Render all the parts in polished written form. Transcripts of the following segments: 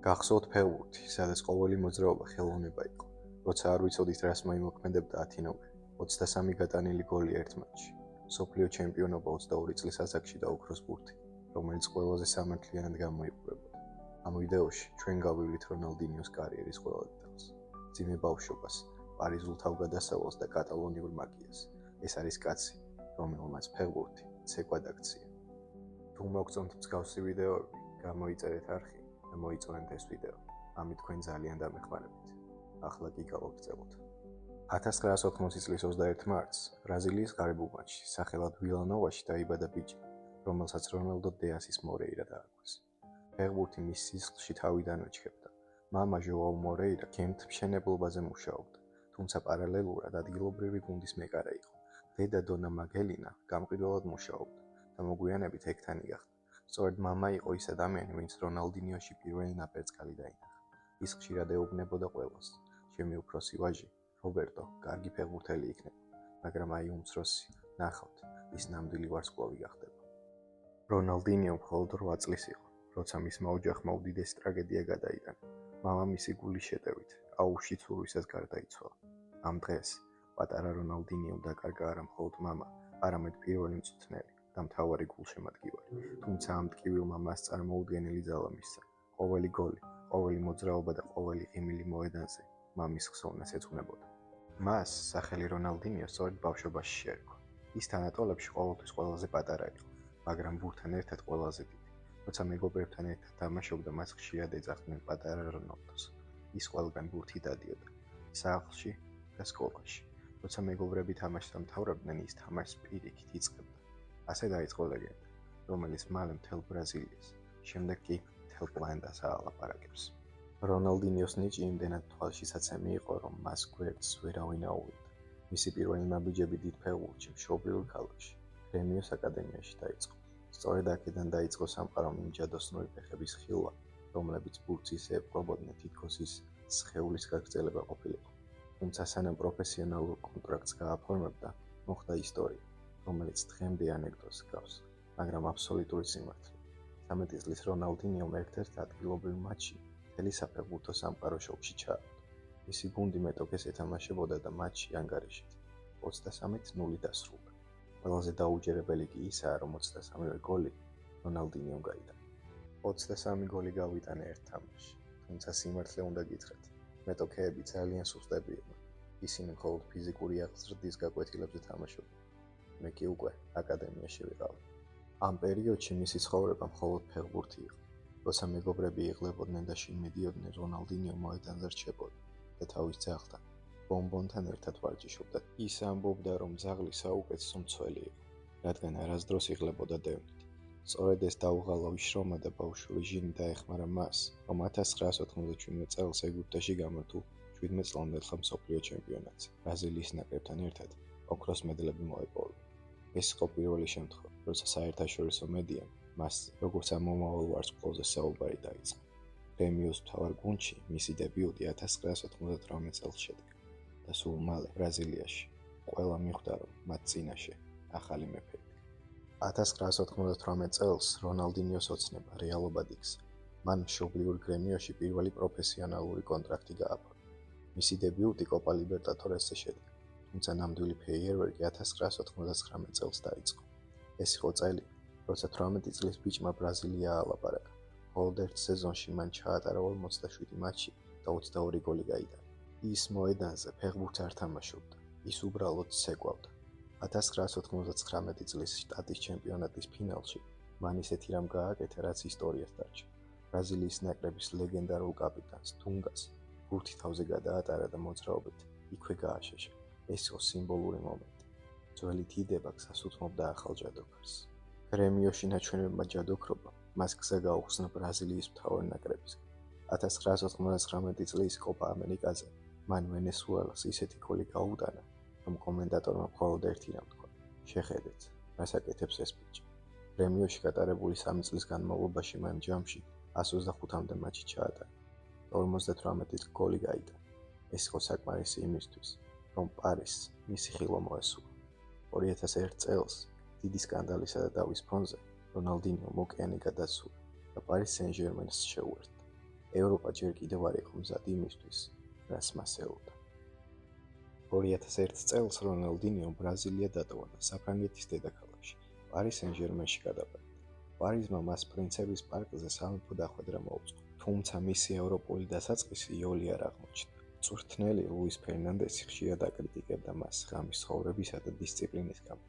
გახსოვთ ფეხბურთი, სადაც ყოველი მოძრაობა ხელოვნება იყო. როცა არ ვიცოდით რას მოიმოქმედებდა 10 ნომერი, 23 გატანილი გოლი ერთ მატჩში. მსოფლიო ჩემპიონობა 22 წლის ასაკში და ოქროს ბურთი, რომელიც ყველაზე სამართლიანად გამოიყურებოდა. ამ ვიდეოში ჩვენ გავივლით რონალდინიოს კარიერის ყველა დეტალს. მძიმე ბავშვობას, პარიზულ თავგადასავალს და კატალონიურ მაგიას. ეს არის კაცი, რომელმაც ფეხბურთი ცეკვად აქცია. თუ მოგწონთ მსგავსი ვიდეოები, გამოიწერეთ არხი და მოიწონეთ ეს ვიდეო. ამით თქვენ ძალიან დამეხმარებით. ახლა კი გავაგრძელოთ. 1980 წლის 21 მარტს ბრაზილიის გარებულმატჩში სახელად ვილანოვაში დაიბადა ბიჭი, რომელსაც რონალდო დე-ასის მორეირა დაარქვეს. ფეხბურთი მის სისხლში თავიდანვე ჩხებდა. მამა ჟოაუ მორეირა გემთ მშენებლობაზე მუშაობდა, თუმცა პარალელურად ადგილობრივი გუნდის მეკარე იყო. დედა დონა მაგელინა გამყიდველად მუშაობდა და მოგვიანებით ექთანი გახდა. სწორედ მამა იყო ის ადამიანი, ვინც რონალდინიოში პირველი ნაპერწკალი დაინახა. ის ხშირად ეუბნებოდა ყველას, ჩემი უფროსი ვაჟი, რობერტო, კარგი ფეხბურთელი იქნება, მაგრამ აი უმცროსი, ნახავთ, ის ნამდვილი ვარსკვლავი გახდება. რონალდინიო მხოლოდ 8 წლის იყო, როცა მისმა ოჯახმა უდიდესი ტრაგედია გადაიტანა. მამამისი გულის შეტევით აუზში ცურვისას გარდაიცვალა. ამ დღეს პატარა რონალდინიომ დაკარგა არა მხოლოდ მამა, არამედ პირველი მწვრთნელი და მთავარი გულშემატკივარი. თუმცა ამ ტკივილმა მას წარმოუდგენელი ძალა მისცა. ყოველი გოლი, ყოველი მოძრაობა და ყოველი ღიმილი მოედანზე მამის ხსოვნას ეძღვნებოდა. მას სახელი რონალდინიო სწორედ ბავშვობაში შეერქვა. ის თანატოლებში ყოველთვის ყველაზე პატარა იყო, მაგრამ ბურთთან ერთად ყველაზე დიდი. როცა მეგობრებთან ერთად თამაშობდა, მას ხშირად ეძახდნენ პატარა რონალდოს. ის ყველგან ბურთი დადიოდა, სახლში და სკოლაში. როცა მეგობრები თამაშს ამთავრებდნენ, ის თამაშს პირიქით იწყებდა. ასე დაიწყო ლეგენდა, რომელიც მალე მთელ ბრაზილიას, შემდეგ კი მთელ პლანეტას აალაპარაკებს. რონალდინიოს ნიჭი იმდენად თვალშისაცემი იყო, რომ მას გვერდს ვერავინ აუვიდა. მისი პირველი ნაბიჯები დიდ ფეხბურთში მშობლიურ ქალაქში, გრემიოს აკადემიაში დაიწყო. სწორედ აქედან დაიწყო სამყარომ იმ ჯადოსნური ფეხების ხილვა, რომლებიც ბურთს ისე ეპყრობოდნენ, თითქოს ის სხეულის გაგრძელება ყოფილიყო. თუმცა სანამ პროფესიონალურ კონტრაქტს გააფორმებდა, მოხდა ისტორია, რომელიც დღემდე ანეკდოტს ჰგავს, მაგრამ აბსოლუტური სიმართლე. 13 წლის რონალდინიომ ერთ-ერთ ადგილობრივ მატჩში მთელი საფეხბურთო სამყარო შოკში ჩააგდო. მისი გუნდი მეტოქეს ეთამაშებოდა და მატჩი ანგარიშით 23-0 დასრულდა. ყველაზე დაუჯერებელი კი ისაა, რომ 23-ვე გოლი რონალდინიომ გაიტანა. 23 გოლი გავიტანა ერთ თამაშში, თუმცა სიმართლე უნდა გითხრათ, მეტოქეები ძალიან სუსტები იყვნენ. ისინი მხოლოდ ფიზიკური აღზრდის გაკვეთილებზე თამაშობდნენ. მე კი უკვე აკადემიაში ვიყავი. ამ პერიოდში მისი ცხოვრება მხოლოდ ფეხბურთი იყო. როცა მეგობრები იღლებოდნენ და შინ მიდიოდნენ, რონალდინიო მოედანზე რჩებოდა და თავის ძაღლთან, ბომბონთან ერთად ვარჯიშობდა. ის ამბობდა, რომ ძაღლი საუკეთესო მცველი იყო, რადგან არასდროს იღლებოდა დევნით. სწორედ ეს დაუღალავი შრომა და ბავშვური ჟინი დაეხმარა მას, რომ 1997 წელს ეგვიპტეში გამართულ 17 წლამდელხა მსოფლიო ჩემპიონატზე ბრაზილიის ნაკრებთან ერთად ოქროს მედლები მოეპოვა. ეს იყო პირველი შემთხვევა, როცა საერთაშორისო მედიამ მას როგორც ამომავალ ვარსკვლავზე საუბარი დაიწყო. გრემიოს მთავარ გუნდში მისი დებიუტი 1998 წელს შედგა და სულ მალე ბრაზილიაში ყველა მიხვდა, რომ მათ წინაშე ახალი მეფე იდგა. 1998 წელს რონალდინიოს ოცნება რეალობად იქცა. მან მშობლიურ გრემიოში პირველი პროფესიონალური კონტრაქტი გააფორმა. მისი დებიუტი კოპა ლიბერტადორესზე შედგა, თუმცა ნამდვილი ფეიერვერკი 1999 წელს დაიწყო. ეს იყო წელი, როცა 18 წლის ბიჭმა ბრაზილია აალაპარაკა. მხოლოდ ერთ სეზონში მან ჩაატარა 47 მატჩი და 22 გოლი გაიტანა. ის მოედანზე ფეხბურთს არ თამაშობდა, ის უბრალოდ ცეკვავდა. 1999 წლის შტატის ჩემპიონატის ფინალში მან ისეთი რამ გააკეთა, რაც ისტორიას დარჩა. ბრაზილიის ნაკრების ლეგენდარულ კაპიტანს დუნგას ბურთი თავზე გადაატარა და მოძრაობით იქვე გააშეშა. ეს იყო სიმბოლური მომენტი. ძველი დიდება გზას უთმობდა ახალ ჯადოქარს. გრემიოში ნაჩვენებმა ჯადოქრობა მას გზა გაუხსნა ბრაზილიის მთავარ ნაკრებისგან. 1999 წლის კოპა ამერიკაზე მან ვენესუელას ისეთი გოლი გაუტანა, რომ კომენტატორმა მხოლოდ ერთი რამ თქვა: შეხედეთ, რას აკეთებს ეს ბიჭი. გრემიოში გატარებული 3 წლის განმავლობაში მან ჯამში 125 მატჩი ჩაატარა და 58 გოლი გაიტანა. ეს იყო საკმარისი იმისთვის, რომ პარიზს მისი ხილვა მოესურვა. 2001 წელს დიდი სკანდალისა და დავის ფონზე რონალდინიომ ოკეანე გადასულა და პარი სენ-ჟერმენს შეუერთდა. ევროპა ჯერ კიდევ არ იყო მზად იმისთვის, რაც მას ელოდა. 2001 წელს რონალდინიომ ბრაზილია დატოვა და საფრანგეთის დედაქალაქში, პარის სენ-ჟერმენში გადაბარდა. პარიზმა მას პრინცების პარკზე სამეფო დახვედრა მოუწყო, თუმცა მისი ევროპული დასაწყისი იოლი არ აღმოჩნდა. მწვრთნელი ლუის ფერნანდესი ხშირად აკრიტიკებდა მას ღამის ცხოვრებისა და დისციპლინის გამო.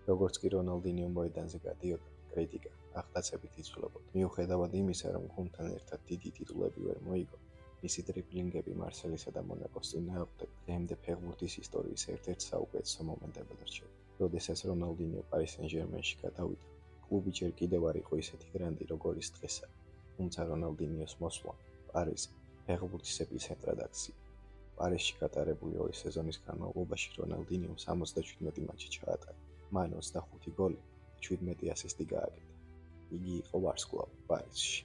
როგორც კი რონალდინიო მოედანზე გადიოდა, კრიტიკა აღტაცებით იცვლებოდა. მიუხედავად იმისა, რომ გუნდთან ერთად დიდი ტიტულები ვერ მოიგო, მისი დრიბლინგები მარსელისა და მონაკოს წინააღმდეგ დღემდე ფეხბურთის ისტორიის ერთ-ერთ საუკეთესო მომენტებად რჩება. როდესაც რონალდინიო პარის სენ-ჟერმენში გადავიდა, კლუბი ჯერ კიდევ არ იყო ისეთი გრანდი, როგორიც დღესაა, თუმცა რონალდინიოს მოსვლა პარიზი ფეხბურთის ეპიცენტრად აქცია. პარიზში გატარებული 2 სეზონის განმავლობაში რონალდინიომ 77 მატჩი ჩაატარა. მან 25 გოლი და 17 ასისტი გააკეთა. იგი იყო ვარსკვლავი პარიზში,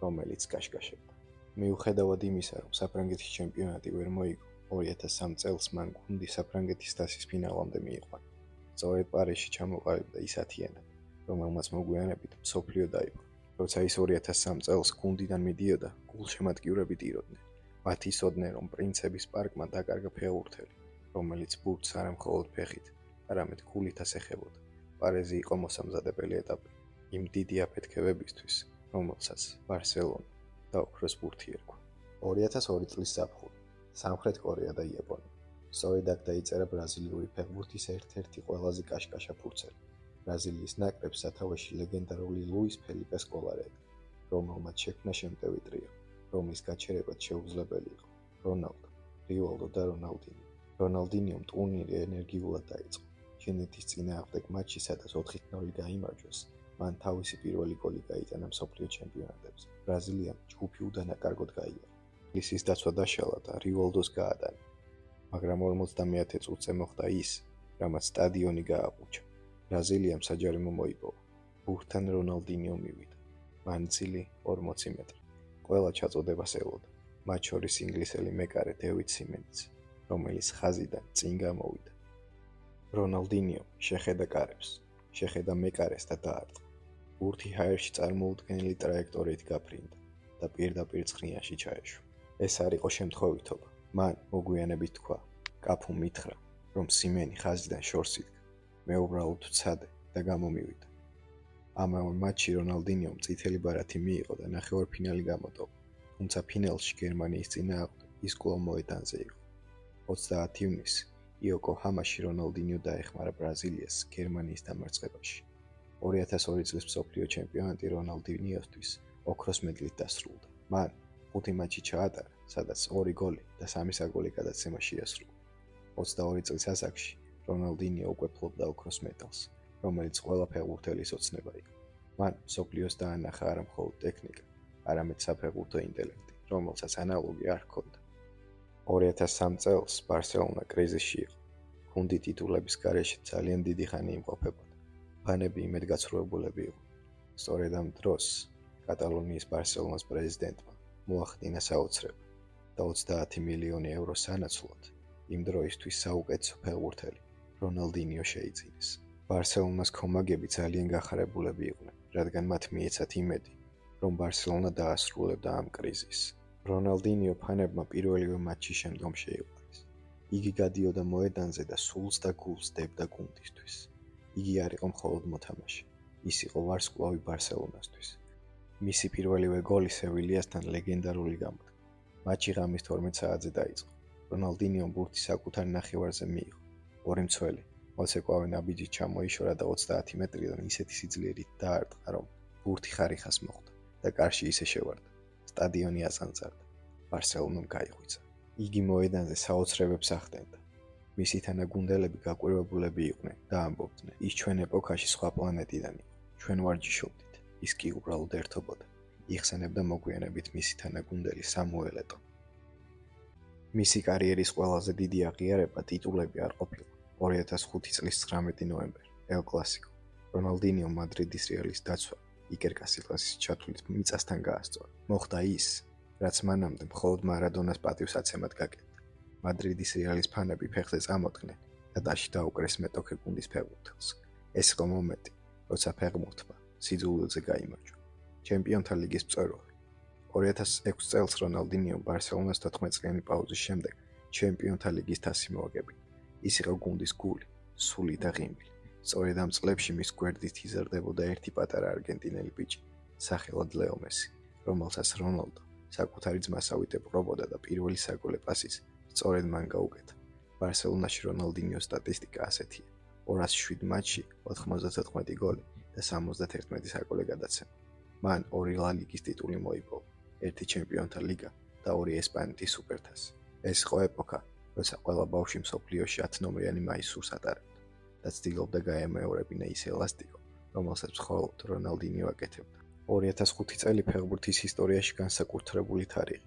რომელიც გაშგაშებდა. მიუხედავად იმისა, რომ საფრანგეთის ჩემპიონატი ვერ მოიგო, 2003 წელს მან გუნდი საფრანგეთის თასის ფინალამდე მიიყვანა. სწორედ პარიზში ჩამოყალიბდა ის ათიანად, რომელმაც მოგვიანებით მსოფლიო დაიპყრო. როცა ის 2003 წელს გუნდიდან მიდიოდა, გულშემატკივრები ტიროდნენ. მათ იცოდნენ, რომ პრინცების პარკმა დაკარგა ფეხბურთელი, რომელიც ბურთს არა მხოლოდ ფეხით, არამედ გულითაც ეხებოდა. პარიზი იყო მოსამზადებელი ეტაპი იმ დიდი აფეთქებებისთვის, რომელსაც ბარსელონა და ოქროს ბურთი ერქვა. 2002 წლის ზაფხული, სამხრეთ კორეა და იაპონია. სწორედ აქ დაიწერა ბრაზილიური ფეხბურთის ერთ-ერთი ყველაზე კაშკაშა ფურცელი. ბრაზილიის ნაკრებს სათავეში ლეგენდარული ლუის ფელიპე სკოლარეტი, რომელმაც შექმნა შემტევი ტრიო, რომლის გაჩერებაც შეუძლებელი იყო რონალდო, რივალდო და რონალდინიო. რონალდინიომ ტურნირი ენერგიულად დაიწყო. ჩინეთის წინააღმდეგ მატჩში, სადაც 4-0 გაიმარჯვეს, მან თავისი პირველი გოლი გაიტანა მსოფლიო ჩემპიონატებზე. ბრაზილიამ ჯგუფი უდანაკარგოდ გაიარა. ინგლისის დაცვა დაშალა და რივალდოს გაატანა, მაგრამ 51 წუთზე მოხდა ის, რამაც სტადიონი გააყუჩა. ბრაზილიამ საჯარიმო მოიპოვა. ბურთთან რონალდინიო მივიდა. მანძილი 40 მეტრი. ყველა ჩაწოდებას ელოდა. მათ შორის ინგლისელი მეკარე დევიდ სიმენიც, რომელიც ხაზიდან წინ გამოვიდა. რონალდინიო შეხედა კარებს, შეხედა მეკარეს და დაარტყა. ბურთი ჰაერში წარმოუდგენელი ტრაექტორიით გაფრინდა და პირდაპირ ცხრიანში ჩაეშვა. ეს არ იყო შემთხვევითობა. მან მოგვიანებით თქვა, კაფუმ მითხრა, რომ სიმენი ხაზიდან შორს იდგა. მე უბრალოდ ვცადე და გამომივიდა. ამავე მატჩში რონალდინიომ წითელი ბარათი მიიღო და ნახევარფინალი გამოტოვა, თუმცა ფინალში გერმანიის წინააღმდეგ ის კვლავ მოედანზე იყო. 30 ივნისს იოკოჰამაში რონალდინიო დაეხმარა ბრაზილიას გერმანიის დამარცხებაში. 2002 წლის მსოფლიო ჩემპიონატი რონალდინიოსთვის ოქროს მედლით დასრულდა. მან 5 მატჩი ჩაატარა, სადაც 2 გოლი და 3 საგოლე გადაცემა შეასრულა. 22 წლის ასაკში რონალდინიო უკვე ფლობდა ოქროს მედალს, რომელიც ყველა ფეხბურთელის ოცნება იყო. მან მსოფლიოს დაანახა არა მხოლოდ ტექნიკა, არამედ საფეხბურთო ინტელექტი, რომელსაც ანალოგი არ ჰქონდა. 2003 წელს ბარსელონა კრიზისში იყო. გუნდი ტიტულების გარეშე ძალიან დიდი ხანი იმყოფებოდა. ფანები იმედგაცრუებულები იყვნენ. სწორედ ამ დროს კატალონიის ბარსელონას პრეზიდენტმა მოახდინა საოცრება და 30 მილიონი ევრო სანაცვლოდ იმ დროისთვის საუკეთესო ფეხბურთელი რონალდინიო შეიძინეს. ბარსელონას კომაგები ძალიან გახარებულები იყვნენ, რადგან მათ მიეცათ იმედი, რომ ბარსელონა დაასრულებდა ამ კრიზისს. რონალდინიო ფანებმა პირველივე მატჩის შემდგომ შეიყვანეს. იგი გადიოდა მოედანზე და სულს და გულს დებდა გუნდისთვის. იგი არ იყო მხოლოდ მოთამაშე, ის იყო ვარსკვლავი ბარსელონასთვის. მისი პირველივე გოლი სევილიასთან ლეგენდარული გამოდგა. მატჩი ღამის 12 საათზე დაიწყო. რონალდინიომ ბურთი საკუთარ ნახევარზე მიიღო. ორი მცველი მოცეკვავე ნაბიჯით ჩამოიშორა და 30 მეტრიდან ისეთი სიძლიერით დაარტყა, რომ ბურთი ხარიხას მოხვდა და კარში ისე შევარდა. სტადიონი აწანწარდა. ბარსელონამ გაიღვიძა. იგი მოედანზე საოცრებებს ახდენდა. მისი თანაგუნდელები გაკვირვებულები იყვნენ და ამბობდნენ, ის ჩვენ ეპოქაში სხვა პლანეტიდან იყო. ჩვენ ვარჯიშობდით. ის კი უბრალოდ ერთობოდა. იხსენებდა მოგვიანებით მისი თანაგუნდელი სამუელ ეტო. მისი კარიერის ყველაზე დიდი აღიარება ტიტულები არ ყოფილა. 2005 წლის 19 ნოემბერი, ელ კლასიკო. რონალდინიო მადრიდის რეალის დაცვა იკერ კასილასის ჩათვლით მიწასთან გაასწორა. მოხდა ის, რაც მანამდე მხოლოდ მარადონას პატივსაცემად გაკეთდა. მადრიდის რეალის ფანები ფეხზე წამოდგნენ და დაში დაუკრეს მეტოქე გუნდის ფეხბურთელს. ეს იყო მომენტი, როცა ფეხბურთმა სიძულვილზე გაიმარჯვა. ჩემპიონთა ლიგის მწვერვალი 2006 წელს რონალდინიომ ბარსელონას 14 წლიანი პაუზის შემდეგ ჩემპიონთა ლიგის თასი მოაგებინა. ის იყო გუნდის გული, სული და ღიმილი. სწორედ ამ წლებში მის გვერდით იზრდებოდა ერთი პატარა არგენტინელი ბიჭი, სახელად ლეო მესი, რომელსაც რონალდო საკუთარი ძმასავით ეპყრობოდა და პირველი საგოლე პასიც სწორედ მან გაუკეთა. ბარსელონაში რონალდინიოს სტატისტიკა ასეთია: 207 მატჩში 94 გოლი და 71 საგოლე გადაცემა. მან 2 ლა ლიგის ტიტული მოიპოვა, 1 ჩემპიონთა ლიგა და 2 ესპანეთის სუპერთასი. ეს იყო ეპოქა, როცა ყველა ბავშვი მსოფლიოში 10 ნომრიანი მაისურს ატარებდა და ცდილობდა გაემეორებინა ის ელასტიკო, რომელსაც მხოლოდ რონალდინიო აკეთებდა. 2005 წელი ფეხბურთის ისტორიაში განსაკუთრებული თარიღი.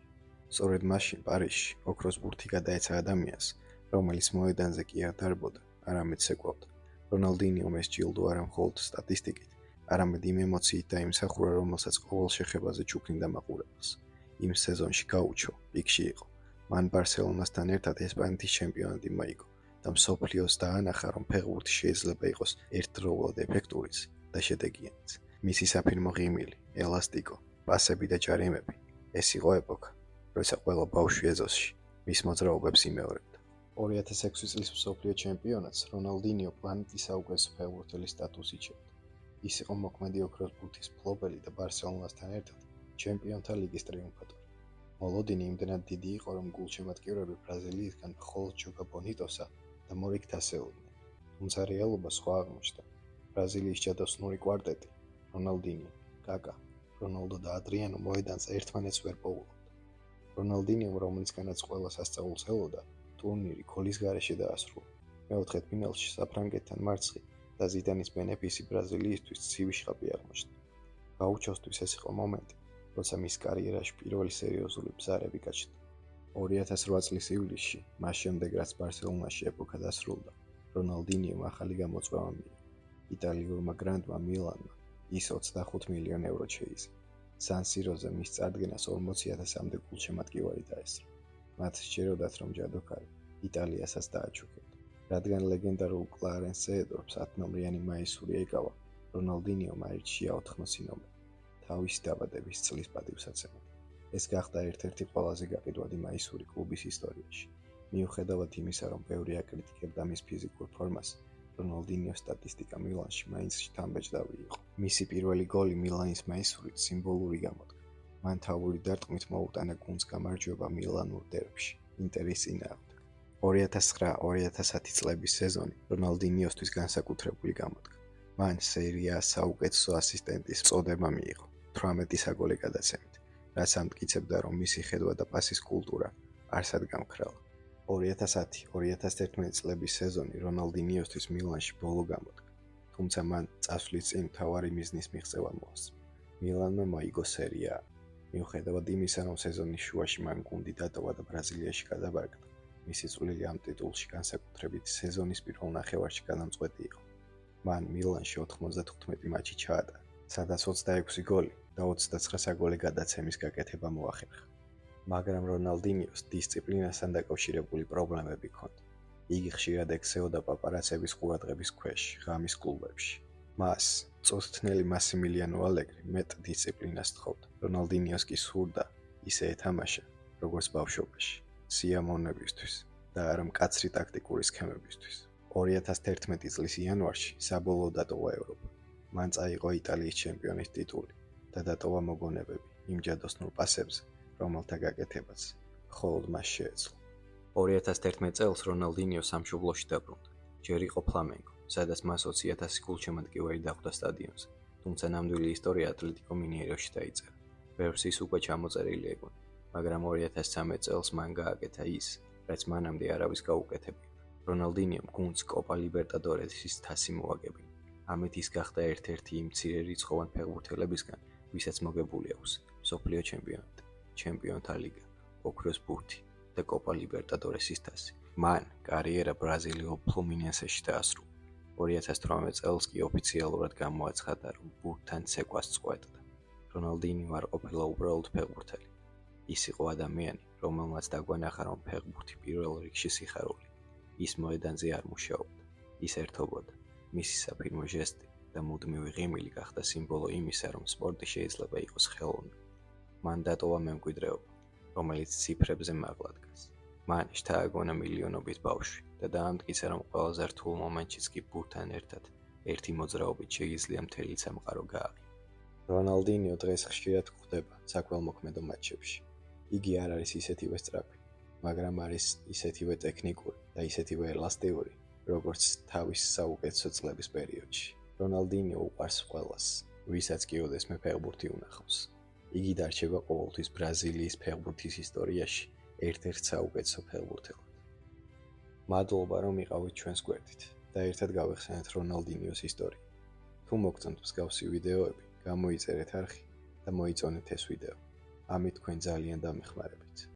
სწორედ მაშინ პარიზში ოქროს ბურთი გადაეცა ადამიანს, რომელიც მოედანზე კი არ დარბოდა, არამედ ცეკვავდა. რონალდინიომ ეს ჯილდო არა მხოლოდ სტატისტიკით, არამედ იმ ემოციით დაიმსახურა, რომელსაც ყოველ შეხებაზე ჩუქნიდა მაყურებელს. იმ სეზონში გაუჩო, პიკში იყო. მან ბარსელონასთან ერთად ესპანეთის ჩემპიონატი მოიგო და მსოფლიოს დაანახა, რომ ფეხბურთი შეიძლება იყოს ერთდროულად ეფექტურიც და შედეგიანიც. მისი საფირმო ღიმილი, ელასტიკო, პასები და ჯარიმები, ეს იყო ეპოქა, როცა ყველა ბავშვი ეზოში მის მოძრაობებს იმეორებდა. 2006 წლის მსოფლიო ჩემპიონატს რონალდინიო პლანეტის საუკეთესო ფეხბურთელის სტატუსით შეხვდა. ის იყო მოქმედი ოქროს ბურთის მფლობელი და ბარსელონასთან ერთად ჩემპიონთა ლიგის ტრიუმფატორი. მოლოდინი იმდენად დიდი იყო, რომ გულშემატკივრები ბრაზილიისგან მხოლოდ ჯოკა ბონიტოსა და მორიკ თასეულდნენ. თუმცა რეალობა სხვა აღმოჩნდა. ბრაზილიის ჯადოსნური კვარტეტი, რონალდინიო, კაკა, რონალდო და ადრიანო მოედანზე ერთმანეთს ვერ პოულობდა. რონალდინიომ, რომელიცგანაც ყველა სასწაულს ელოდა, ტურნირი გოლის გარეშე დაასრულა. მეოთხედფინალში საფრანგეთთან მარცხი და ზიდანის ბენეფისი ბრაზილიისთვის ცივი შხაპი აღმოჩნდა. გაუჩოსთვის ეს იყო მომენტი, როცა მის კარიერაში პირველი სერიოზული ბზარები გაჩნდა. 2008 წლის ივლისში, მას შემდეგ რაც ბარსელონაში ეპოქა დასრულდა, რონალდინიომ ახალი გამოწვევა მიიღო. იტალიურმა გრანდმა მილანმა ის 25 მილიონ ევროდ შეიზრდა. სან-სიროზე მის წარდგენას 40,000-მდე გულშემატკივარი დაესწრო. მათ სჯეროდათ, რომ ჯადოქარი იტალიასაც დააჩუქებდა. რადგან ლეგენდარულ კლარენს ზეედორფს 10 ნომრიანი მაისური ეკავა, რონალდინიომ აირჩია 80 ნომერი თავისი დაბადების წლის პატივსაცემად. ეს გახდა ერთ-ერთი ყველაზე გაყიდვადი მაისური კლუბის ისტორიაში. მიუხედავად იმისა, რომ ბევრი აკრიტიკებდა მის ფიზიკურ ფორმას, რონალდინიოს სტატისტიკა მილანში მაინც შთამბეჭდავი იყო. მისი პირველი გოლი მილანის მაისურით სიმბოლური გამოდგა. მან თავური დარტყმით მოუტანა გუნდს გამარჯვება მილანურ დერბში, ინტერის წინააღმდეგ. 2009-2010 წლების სეზონი რონალდინიოსთვის განსაკუთრებული გამოდგა. მან სერია საუკეთესო ასისტენტის წოდება მიიღო, 18 საგოლე გადაცემით, რაც ამტკიცებდა, რომ მისი ხედვა და პასის კულტურა არსად გამქრალა. 2010-2011 წლების სეზონი რონალდინიოსთვის მილანში ბოლო გამოდგა, თუმცა მან წასვლის წინ მთავარი მიზნის მიღწევა მოასწრო. მილანმა მოიგო სერია A. მიუხედავად იმისა, რომ სეზონის შუაში მან გუნდი დატოვა და ბრაზილიაში გადაბარგდა, მისი წვლილი ამ ტიტულში განსაკუთრებით სეზონის პირველ ნახევარში გადამწყვეტი იყო. მან მილანში 95 მატჩი ჩაატარა, სადაც 26 გოლი და 29 საგოლე გადაცემის გაკეთება მოახერხა. მაგრამ რონალდინიოს დისციპლინასთან დაკავშირებული პრობლემები ჰქონდა. იგი ხშირად ექცეოდა პაპარაცების ყურადღების ქვეშ ღამის კლუბებში. მას წოთნელი მასიმილიანო ალეგრი მეტ დისციპლინას თხოვდა. რონალდინიოს კი სურდა ისე ეთამაშა, როგორც ბავშვობაში, სიამოვნებისთვის და არა მკაცრი ტაქტიკური სქემებისთვის. 2011 წლის იანვარში საბოლოოდ დატოვა ევროპა. მან წაიღო იტალიის ჩემპიონის ტიტული და დატოვა მოგონებები იმ ჯადოსნურ პასებზე, რომელთა გაკეთებაც მხოლოდ მას შეეძლო. 2011 წელს რონალდინიო სამშობლოში დაბრუნდა. ჯერ იყო ფლამენგო, სადაც მას 20,000 გულშემატკივარი დახვდა სტადიონზე, თუმცა ნამდვილი ისტორია ატლეტიკო მინეიროში დაიწერა. ბევრს ის უკვე ჩამოწერილი ეგონა, მაგრამ 2013 წელს მან გააკეთა ის, რაც მანამდე არავის გაუკეთებია. რონალდინიომ გუნდს კოპა ლიბერტადორესის თასი მოაგებინა. ამით ის გახდა ერთ-ერთი იმ მცირე რიცხოვან ფეხბურთელებისგან, ვისაც მოგებული აქვს მსოფლიო ჩემპიონატი, ჩემპიონთა ლიგა, ოქროს ბურთი და კოპა ლიბერტადორესის თასი. მან კარიერა ბრაზილიელ ფლუმინენსეში დაასრულა. 2018 წელს კი ოფიციალურად გამოაცხადა, რომ ბურთთან ცეკვას წყვეტდა. რონალდინიო არ ყოფილა უბრალოდ ფეხბურთელი. ის იყო ადამიანი, რომელმაც დაგვანახა, რომ ფეხბურთი პირველ რიგში სიხარულია. ის მოედანზე არ მუშაობდა, ის ერთობოდა. მისი საფირმო ჟესტი და მუდმივი ღიმილი გახდა სიმბოლო იმისა, რომ სპორტი შეიძლება იყოს ხელოვნება. მან დატოვა მემკვიდრეობა, რომელიც ციფრებზე მაღლა დგას. მან შთააგონა მილიონობით ბავშვი და დაამტკიცა, რომ ყველაზე რთულ მომენტშიც კი ბურთთან ერთად ერთი მოძრაობით შეიძლება მთელი სამყარო გააღია. რონალდინიო დღეს ხშირად გვხვდება საქველმოქმედო მატჩებში. იგი არ არის ისეთივე სწრაფი, მაგრამ არის ისეთივე ტექნიკური და ისეთივე ელასტიური, როგორც თავის საუკეთესო წლების პერიოდში. რონალდინიო უყვარს ყველას, ვისაც კი ოდესმე ფეხბურთი უნახავს. იგი დარჩება ყოველთვის ბრაზილიის ფეხბურთის ისტორიაში ერთ-ერთ საუკეთესო ფეხბურთელად. მადლობა, რომ იყავით ჩვენს გვერდით და ერთად გავეხსენეთ რონალდინიოს ისტორია. თუ მოგწონთ მსგავსი ვიდეოები, გამოიწერეთ არხი და მოიწონეთ ეს ვიდეო. ამით თქვენ ძალიან დამეხმარებით.